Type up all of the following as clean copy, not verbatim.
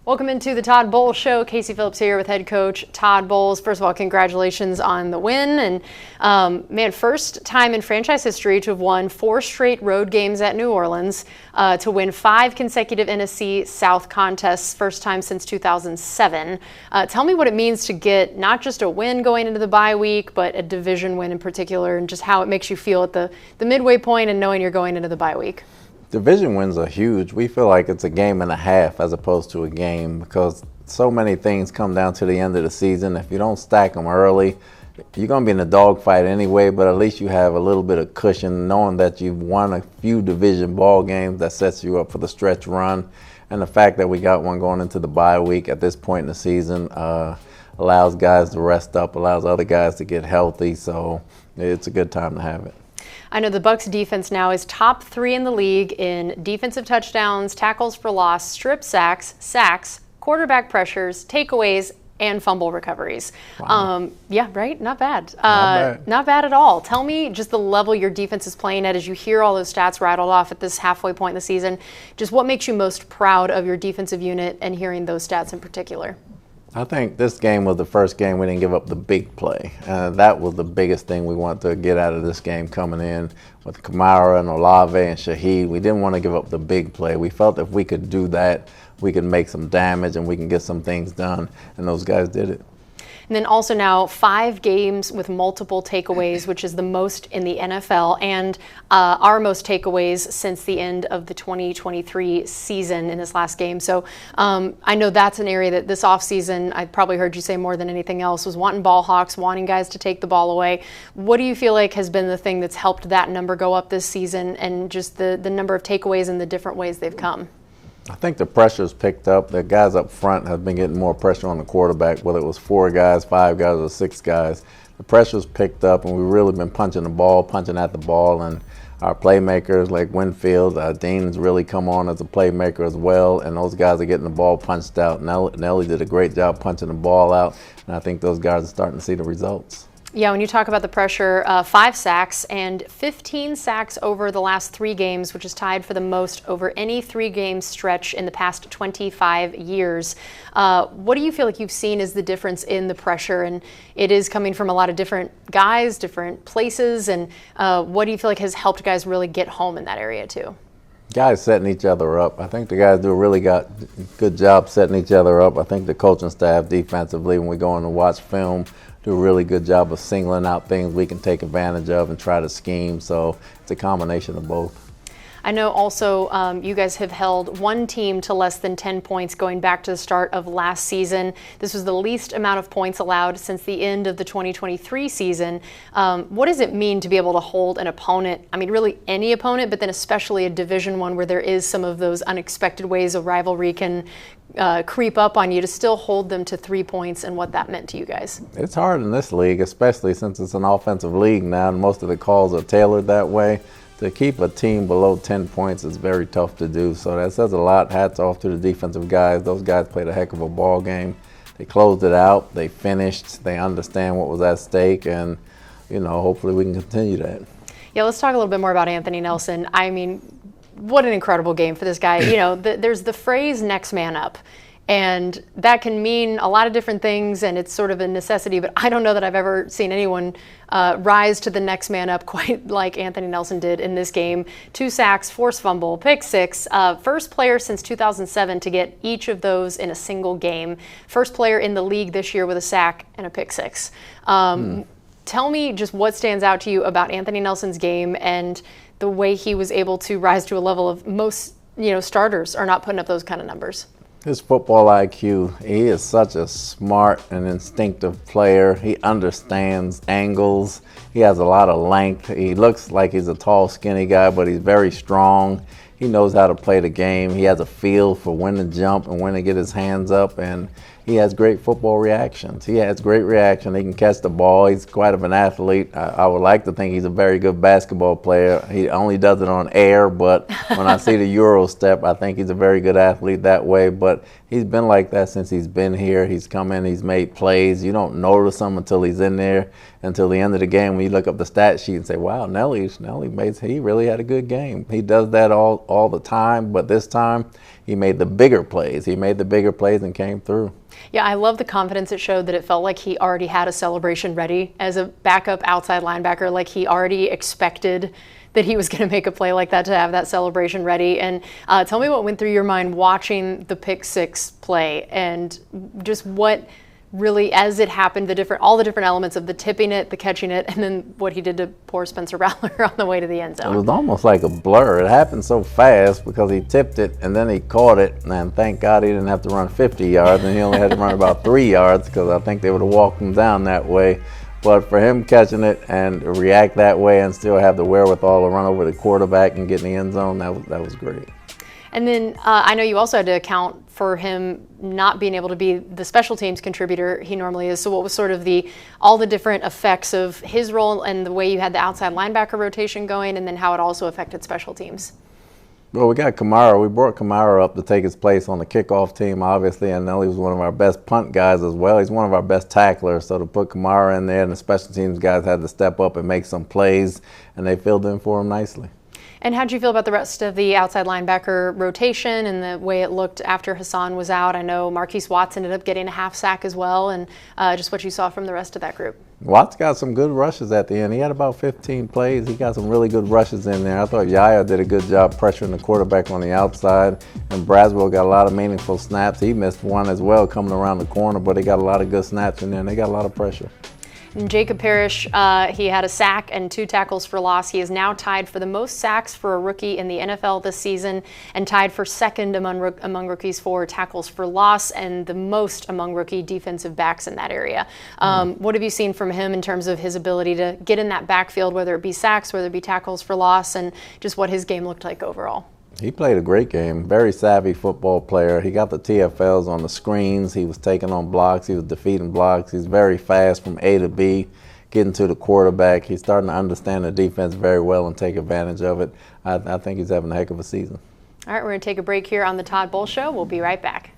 Welcome into the Todd Bowles Show. Casey Phillips here with head coach Todd Bowles. First of all, congratulations on the win. And first time in franchise history to have won 4 straight road games at New Orleans, to win 5 consecutive NFC South contests, first time since 2007. Tell me what it means to get not just a win going into the bye week, but a division win in particular, and just how it makes you feel at the midway point and knowing you're going into the bye week. Division wins are huge. We feel like it's a game and a half as opposed to a game because so many things come down to the end of the season. If you don't stack them early, you're going to be in a dogfight anyway, but at least you have a little bit of cushion knowing that you've won a few division ball games that sets you up for the stretch run. And the fact that we got one going into the bye week at this point in the season allows guys to rest up, allows other guys to get healthy, so it's a good time to have it. I know the Bucs defense now is top 3 in the league in defensive touchdowns, tackles for loss, strip sacks, quarterback pressures, takeaways, and fumble recoveries. Wow. Yeah, right? Not bad. Not bad at all. Tell me just the level your defense is playing at as you hear all those stats rattled off at this halfway point in the season. Just what makes you most proud of your defensive unit and hearing those stats in particular? I think this game was the first game we didn't give up the big play. That was the biggest thing we wanted to get out of this game coming in with Kamara and Olave and Shaheed. We didn't want to give up the big play. We felt if we could do that, we could make some damage and we can get some things done, and those guys did it. And then also now 5 games with multiple takeaways, which is the most in the NFL, and our most takeaways since the end of the 2023 season in this last game. So I know that's an area that this offseason, I probably heard you say more than anything else, was wanting ball hawks, wanting guys to take the ball away. What do you feel like has been the thing that's helped that number go up this season, and just the number of takeaways and the different ways they've come? I think the pressure's picked up. The guys up front have been getting more pressure on the quarterback, whether it was 4 guys, 5 guys, or 6 guys. The pressure's picked up, and we've really been punching at the ball, and our playmakers like Winfield, Dean's really come on as a playmaker as well, and those guys are getting the ball punched out. Nelly did a great job punching the ball out, and I think those guys are starting to see the results. Yeah, when you talk about the pressure, 5 sacks and 15 sacks over the last 3 games, which is tied for the most over any 3-game stretch in the past 25 years. What do you feel like you've seen is the difference in the pressure? And it is coming from a lot of different guys, different places. And what do you feel like has helped guys really get home in that area too? Guys setting each other up. I think the guys do a really good job setting each other up. I think the coaching staff defensively, when we go in to watch film, do a really good job of singling out things we can take advantage of and try to scheme. So it's a combination of both. I know also you guys have held one team to less than 10 points going back to the start of last season. This was the least amount of points allowed since the end of the 2023 season. What does it mean to be able to hold an opponent, I mean really any opponent, but then especially a Division I where there is some of those unexpected ways a rivalry can creep up on you, to still hold them to 3 points, and what that meant to you guys? It's hard in this league, especially since it's an offensive league now and most of the calls are tailored that way. To keep a team below 10 points is very tough to do, so that says a lot. Hats off to the defensive guys. Those guys played a heck of a ball game. They closed it out, they finished, they understand what was at stake, and hopefully we can continue that. Yeah, let's talk a little bit more about Anthony Nelson. I mean, what an incredible game for this guy. There's the phrase next man up, and that can mean a lot of different things, and it's sort of a necessity, but I don't know that I've ever seen anyone rise to the next man up quite like Anthony Nelson did in this game. 2 sacks, forced fumble, pick 6. First player since 2007 to get each of those in a single game. First player in the league this year with a sack and a pick 6. Tell me just what stands out to you about Anthony Nelson's game and the way he was able to rise to a level of most starters are not putting up those kind of numbers. His football IQ, he is such a smart and instinctive player. He understands angles. He has a lot of length. He looks like he's a tall, skinny guy, but he's very strong. He knows how to play the game. He has a feel for when to jump and when to get his hands up, and he has great football reactions. He has great reaction. He can catch the ball. He's quite of an athlete. I would like to think he's a very good basketball player. He only does it on air, but when I see the Euro step, I think he's a very good athlete that way. But he's been like that since he's been here. He's come in, he's made plays. You don't notice him until he's in there, until the end of the game when you look up the stat sheet and say, wow, he really had a good game. He does that all the time, but this time he made the bigger plays. He made the bigger plays and came through. Yeah, I love the confidence it showed, that it felt like he already had a celebration ready as a backup outside linebacker, like he already expected that he was going to make a play like that, to have that celebration ready. And tell me what went through your mind watching the pick six play, and just what really, as it happened, all the different elements of the tipping it, the catching it, and then what he did to poor Spencer Rattler on the way to the end zone. It was almost like a blur. It happened so fast because he tipped it and then he caught it, and thank God he didn't have to run 50 yards, and he only had to run about 3 yards, because I think they would have walked him down that way. But for him catching it and react that way and still have the wherewithal to run over the quarterback and get in the end zone, that was great. And then I know you also had to account for him not being able to be the special teams contributor he normally is. So what was sort of all the different effects of his role, and the way you had the outside linebacker rotation going, and then how it also affected special teams? Well, we got Kamara. We brought Kamara up to take his place on the kickoff team, obviously, and Nelly was one of our best punt guys as well. He's one of our best tacklers, so to put Kamara in there, and the special teams guys had to step up and make some plays, and they filled in for him nicely. And how did you feel about the rest of the outside linebacker rotation and the way it looked after Hassan was out? I know Marquise Watts ended up getting a half sack as well, and just what you saw from the rest of that group. Watts got some good rushes at the end. He had about 15 plays. He got some really good rushes in there. I thought Yaya did a good job pressuring the quarterback on the outside, and Braswell got a lot of meaningful snaps. He missed one as well coming around the corner, but he got a lot of good snaps in there, and they got a lot of pressure. And Jacob Parrish, he had a sack and 2 tackles for loss. He is now tied for the most sacks for a rookie in the NFL this season, and tied for second among rookies for tackles for loss, and the most among rookie defensive backs in that area. What have you seen from him in terms of his ability to get in that backfield, whether it be sacks, whether it be tackles for loss, and just what his game looked like overall? He played a great game. Very savvy football player. He got the TFLs on the screens. He was taking on blocks. He was defeating blocks. He's very fast from A to B, getting to the quarterback. He's starting to understand the defense very well and take advantage of it. I think he's having a heck of a season. All right, we're going to take a break here on the Todd Bowles Show. We'll be right back.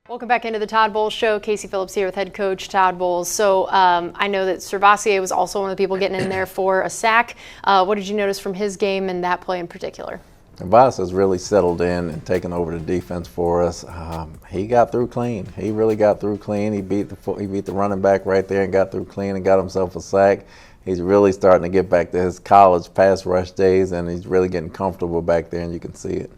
Welcome back into the Todd Bowles Show. Casey Phillips here with head coach Todd Bowles. So I know that Servassier was also one of the people getting in there for a sack. What did you notice from his game and that play in particular? Voss has really settled in and taken over the defense for us. He got through clean. He really got through clean. He beat the running back right there and got through clean and got himself a sack. He's really starting to get back to his college pass rush days, and he's really getting comfortable back there, and you can see it.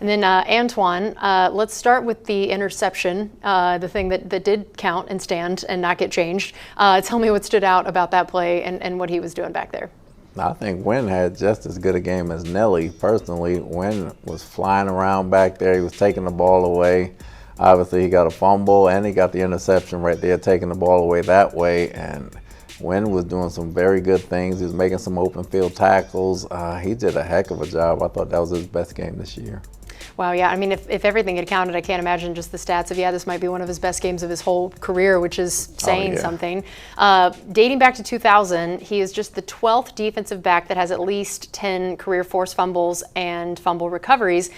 And then Antoine, let's start with the interception, the thing that did count and stand and not get changed. Tell me what stood out about that play and what he was doing back there. I think Wynn had just as good a game as Nelly. Personally, Wynn was flying around back there. He was taking the ball away. Obviously, he got a fumble, and he got the interception right there, taking the ball away that way. And Wynn was doing some very good things. He was making some open field tackles. He did a heck of a job. I thought that was his best game this year. Wow, yeah. I mean, if everything had counted, I can't imagine just the stats of, this might be one of his best games of his whole career, which is saying something. Dating back to 2000, he is just the 12th defensive back that has at least 10 career forced fumbles and fumble recoveries.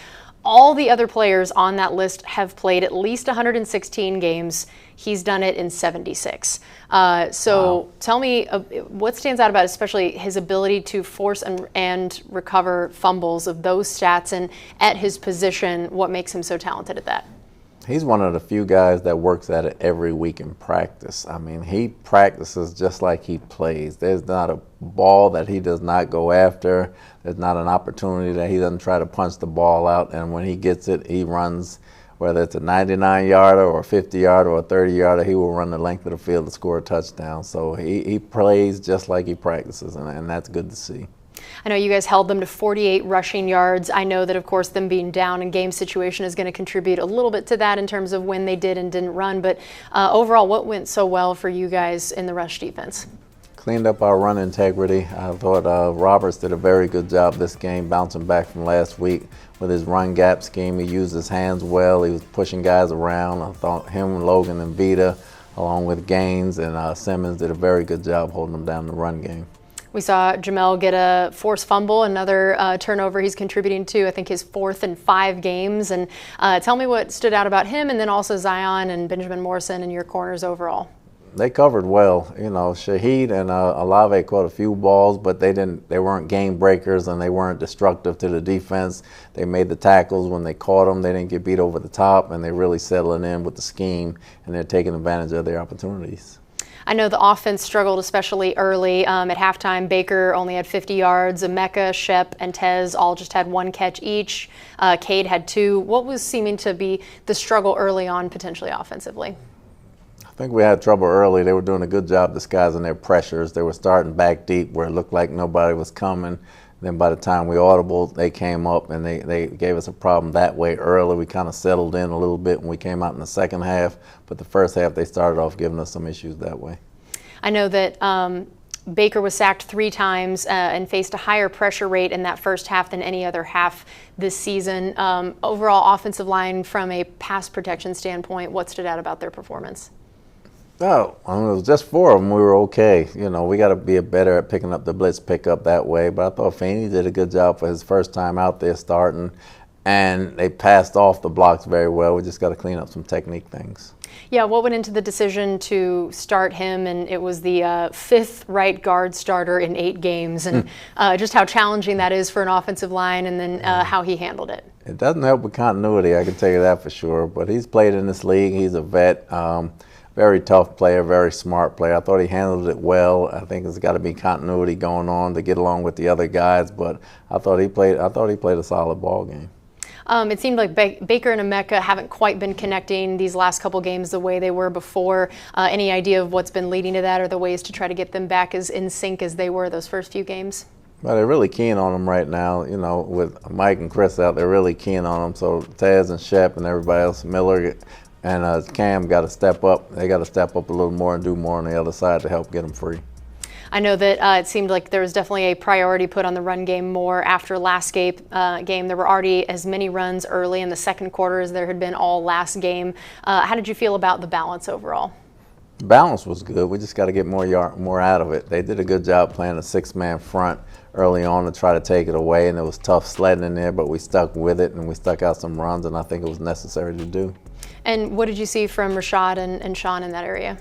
All the other players on that list have played at least 116 games. He's done it in 76. Tell me what stands out about especially his ability to force and recover fumbles of those stats, and at his position, what makes him so talented at that? He's one of the few guys that works at it every week in practice. I mean, he practices just like he plays. There's not a ball that he does not go after. There's not an opportunity that he doesn't try to punch the ball out. And when he gets it, he runs, whether it's a 99-yarder or a 50-yarder or a 30-yarder, he will run the length of the field to score a touchdown. So he plays just like he practices, and that's good to see. I know you guys held them to 48 rushing yards. I know that, of course, them being down in game situation is going to contribute a little bit to that in terms of when they did and didn't run. But overall, what went so well for you guys in the rush defense? Cleaned up our run integrity. I thought Roberts did a very good job this game, bouncing back from last week with his run gap scheme. He used his hands well. He was pushing guys around. I thought him, Logan, and Vita, along with Gaines and Simmons, did a very good job holding them down the run game. We saw Jamel get a forced fumble, another turnover he's contributing to, I think his 4th in 5 games. And tell me what stood out about him, and then also Zion and Benjamin Morrison and your corners overall. They covered well. You know, Shaheed and Olave caught a few balls, but they weren't game breakers and they weren't destructive to the defense. They made the tackles when they caught them. They didn't get beat over the top, and they're really settling in with the scheme, and they're taking advantage of their opportunities. I know the offense struggled especially early. At halftime, Baker only had 50 yards. Emeka, Shep, and Tez all just had 1 catch each. Cade had 2. What was seeming to be the struggle early on potentially offensively? I think we had trouble early. They were doing a good job disguising their pressures. They were starting back deep where it looked like nobody was coming. Then by the time we audibled, they came up and they gave us a problem that way early. We kind of settled in a little bit when we came out in the second half, but the first half they started off giving us some issues that way. I know that Baker was sacked 3 times and faced a higher pressure rate in that first half than any other half this season. Overall offensive line, from a pass protection standpoint, what stood out about their performance? Oh, I mean, it was just 4 of them. We were okay. You know, we got to be better at picking up the blitz pickup that way. But I thought Feeney did a good job for his first time out there starting, and they passed off the blocks very well. We just got to clean up some technique things. Yeah, what went into the decision to start him? And it was the 5th right guard starter in 8 games, and just how challenging that is for an offensive line, and then how he handled it. It doesn't help with continuity, I can tell you that for sure. But he's played in this league. He's a vet. Very tough player, very smart player. I thought he handled it well. I think there's got to be continuity going on to get along with the other guys, but I thought he played a solid ball game. It seemed like Baker and Emeka haven't quite been connecting these last couple games the way they were before. Any idea of what's been leading to that, or the ways to try to get them back as in sync as they were those first few games? Well, they're really keen on them right now. You know, with Mike and Chris out, they're really keen on them. So Taz and Shep and everybody else, Miller and Cam got to step up. They got to step up a little more and do more on the other side to help get them free. I know that it seemed like there was definitely a priority put on the run game more after last game. There were already as many runs early in the second quarter as there had been all last game. How did you feel about the balance overall? The balance was good. We just got to get more out of it. They did a good job playing a 6-man front early on to try to take it away, and it was tough sledding in there, but we stuck with it and we stuck out some runs, and I think it was necessary to do. And what did you see from Rashad and Sean in that area?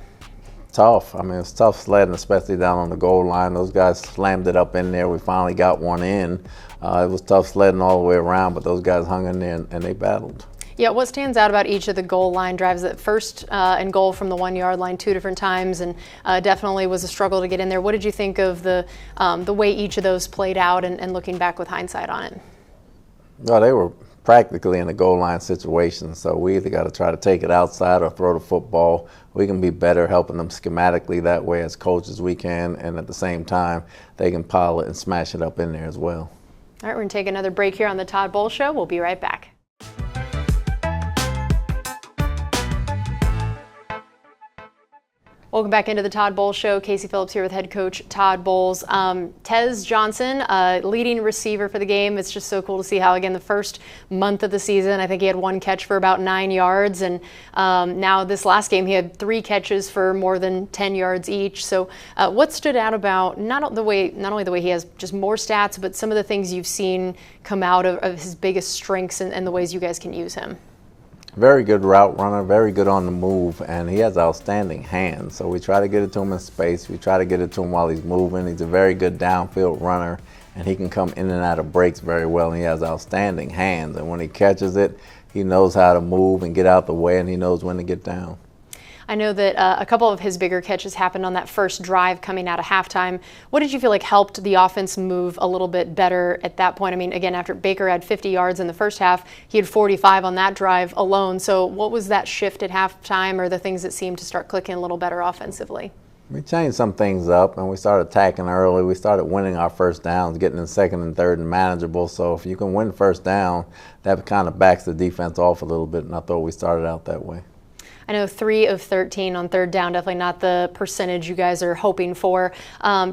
Tough. I mean, it was tough sledding, especially down on the goal line. Those guys slammed it up in there. We finally got one in. It was tough sledding all the way around, but those guys hung in there and they battled. Yeah, what stands out about each of the goal line drives? That first and goal from the 1-yard line 2 different times, and definitely was a struggle to get in there. What did you think of the way each of those played out, and looking back with hindsight on it? Well, they were practically in the goal line situation, so we either got to try to take it outside or throw the football. We can be better helping them schematically that way as coaches we can, and at the same time they can pile it and smash it up in there as well. All right, we're going to take another break here on the Todd Bowles Show. We'll be right back. Welcome back into the Todd Bowles Show. Casey Phillips here with head coach Todd Bowles. Tez Johnson, leading receiver for the game. It's just so cool to see how, again, the first month of the season, I think he had 1 catch for about 9 yards. And now this last game, he had 3 catches for more than 10 yards each. So what stood out about not only the way he has just more stats, but some of the things you've seen come out of his biggest strengths and the ways you guys can use him? Very good route runner, very good on the move, and he has outstanding hands. So we try to get it to him in space. We try to get it to him while he's moving. He's a very good downfield runner, and he can come in and out of breaks very well, and he has outstanding hands. And when he catches it, he knows how to move and get out the way, and he knows when to get down. I know that a couple of his bigger catches happened on that first drive coming out of halftime. What did you feel like helped the offense move a little bit better at that point? I mean, again, after Baker had 50 yards in the first half, he had 45 on that drive alone. So what was that shift at halftime, or the things that seemed to start clicking a little better offensively? We changed some things up, and we started attacking early. We started winning our first downs, getting in second and third and manageable. So if you can win first down, that kind of backs the defense off a little bit, and I thought we started out that way. I know 3 of 13 on third down, definitely not the percentage you guys are hoping for.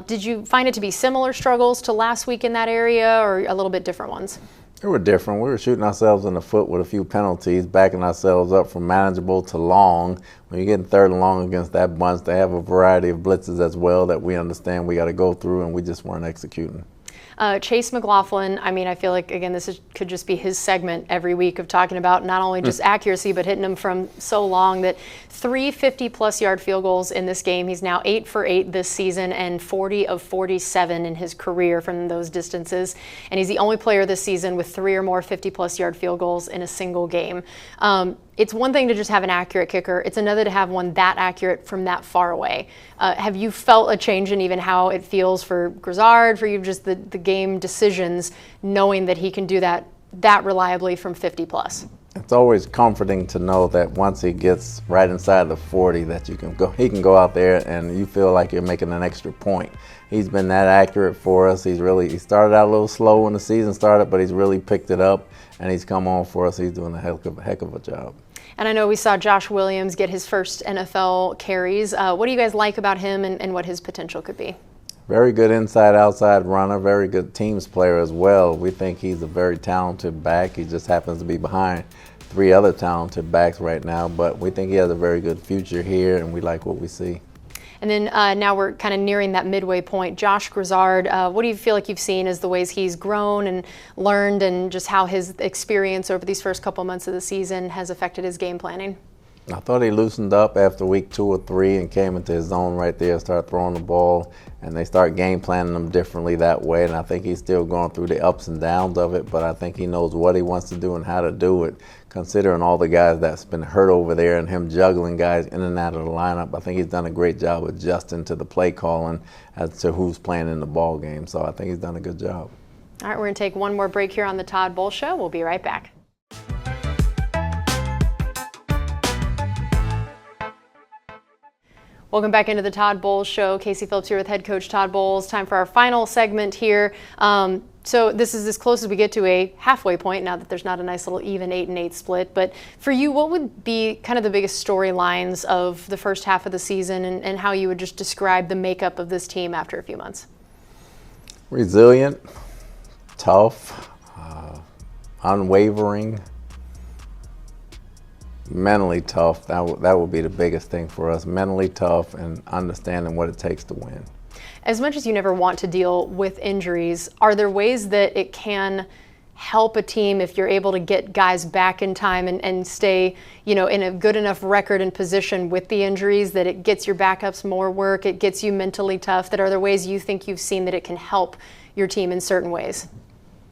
Did you find it to be similar struggles to last week in that area, or a little bit different ones? They were different. We were shooting ourselves in the foot with a few penalties, backing ourselves up from manageable to long. When you're getting third and long against that bunch, they have a variety of blitzes as well that we understand we got to go through, and we just weren't executing. Chase McLaughlin, I mean, I feel like, again, could just be his segment every week of talking about not only just accuracy, but hitting them from so long. That 3 50-plus yard field goals in this game. He's now 8 for 8 this season and 40 of 47 in his career from those distances. And he's the only player this season with 3 or more 50-plus yard field goals in a single game. It's one thing to just have an accurate kicker. It's another to have one that accurate from that far away. Have you felt a change in even how it feels for Grizzard, for you, just the game decisions, knowing that he can do that reliably from 50 plus? It's always comforting to know that once he gets right inside the 40, that he can go out there and you feel like you're making an extra point. He's been that accurate for us. He started out a little slow when the season started, but he's really picked it up and he's come on for us. He's doing a heck of a job. And I know we saw Josh Williams get his first NFL carries. What do you guys like about him and what his potential could be? Very good inside-outside runner, very good teams player as well. We think he's a very talented back. He just happens to be behind 3 other talented backs right now, but we think he has a very good future here, and we like what we see. And then now we're kind of nearing that midway point. Josh Grizzard, what do you feel like you've seen as the ways he's grown and learned, and just how his experience over these first couple months of the season has affected his game planning? I thought he loosened up after week 2 or 3 and came into his zone right there, started throwing the ball, and they start game planning him differently that way. And I think he's still going through the ups and downs of it, but I think he knows what he wants to do and how to do it. Considering all the guys that's been hurt over there and him juggling guys in and out of the lineup, I think he's done a great job adjusting to the play calling as to who's playing in the ball game. So I think he's done a good job. All right, we're going to take one more break here on the Todd Bowles Show. We'll be right back. Welcome back into the Todd Bowles Show. Casey Phillips here with head coach Todd Bowles. Time for our final segment here. So this is as close as we get to a halfway point now that there's not a nice little even 8-8 split. But for you, what would be kind of the biggest storylines of the first half of the season, and how you would just describe the makeup of this team after a few months? Resilient, tough, unwavering, mentally tough. That would be the biggest thing for us. Mentally tough and understanding what it takes to win. As much as you never want to deal with injuries, are there ways that it can help a team if you're able to get guys back in time and stay, in a good enough record and position with the injuries, that it gets your backups more work, it gets you mentally tough? That are there ways you think you've seen that it can help your team in certain ways?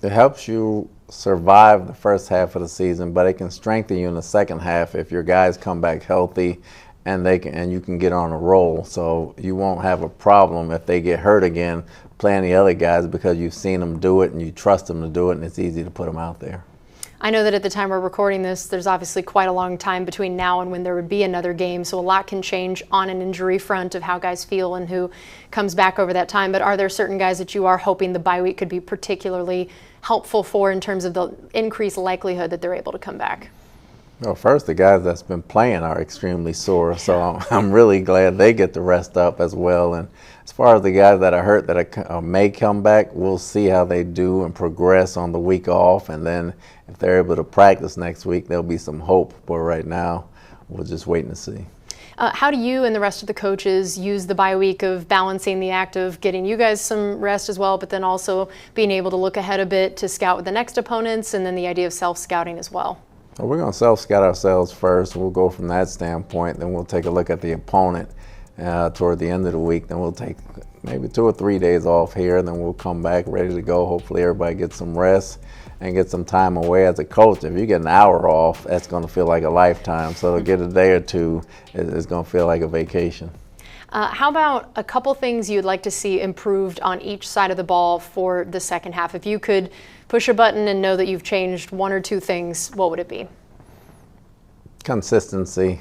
It helps you survive the first half of the season, but it can strengthen you in the second half if your guys come back healthy and you can get on a roll. So you won't have a problem if they get hurt again playing the other guys, because you've seen them do it and you trust them to do it, and it's easy to put them out there. I know that at the time we're recording this, there's obviously quite a long time between now and when there would be another game, so a lot can change on an injury front of how guys feel and who comes back over that time. But are there certain guys that you are hoping the bye week could be particularly helpful for in terms of the increased likelihood that they're able to come back? Well, first, the guys that's been playing are extremely sore, so I'm really glad they get to rest up as well. And as far as the guys that are hurt that may come back, we'll see how they do and progress on the week off. And then if they're able to practice next week, there'll be some hope. But right now, we're just waiting to see. How do you and the rest of the coaches use the bye week of balancing the act of getting you guys some rest as well, but then also being able to look ahead a bit to scout with the next opponents, and then the idea of self-scouting as well? Well, we're going to self-scout ourselves first. We'll go from that standpoint. Then we'll take a look at the opponent toward the end of the week. Then we'll take maybe 2 or 3 days off here. Then we'll come back ready to go. Hopefully everybody gets some rest and get some time away. As a coach, if you get an hour off, that's going to feel like a lifetime. So to get a day or two, it's going to feel like a vacation. How about a couple things you'd like to see improved on each side of the ball for the second half? If you could push a button and know that you've changed 1 or 2 things, what would it be? Consistency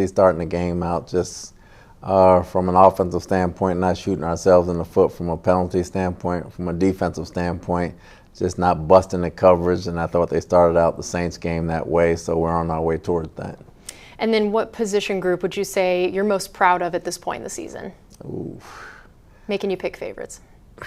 starting the game out, just from an offensive standpoint, not shooting ourselves in the foot from a penalty standpoint, from a defensive standpoint, just not busting the coverage. And I thought they started out the Saints game that way, so we're on our way towards that. And then what position group would you say you're most proud of at this point in the season? Ooh. Making you pick favorites. I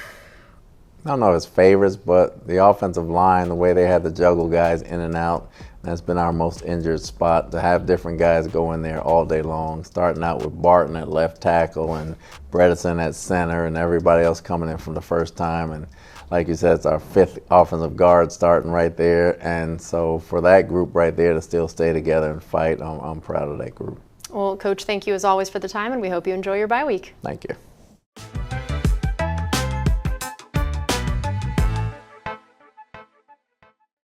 don't know if it's favorites, but the offensive line, the way they had to juggle guys in and out, that's been our most injured spot, to have different guys go in there all day long, starting out with Barton at left tackle and Bredesen at center and everybody else coming in from the first time. And like you said, it's our 5th offensive guard starting right there. And so for that group right there to still stay together and fight, I'm proud of that group. Well, Coach, thank you as always for the time, and we hope you enjoy your bye week. Thank you.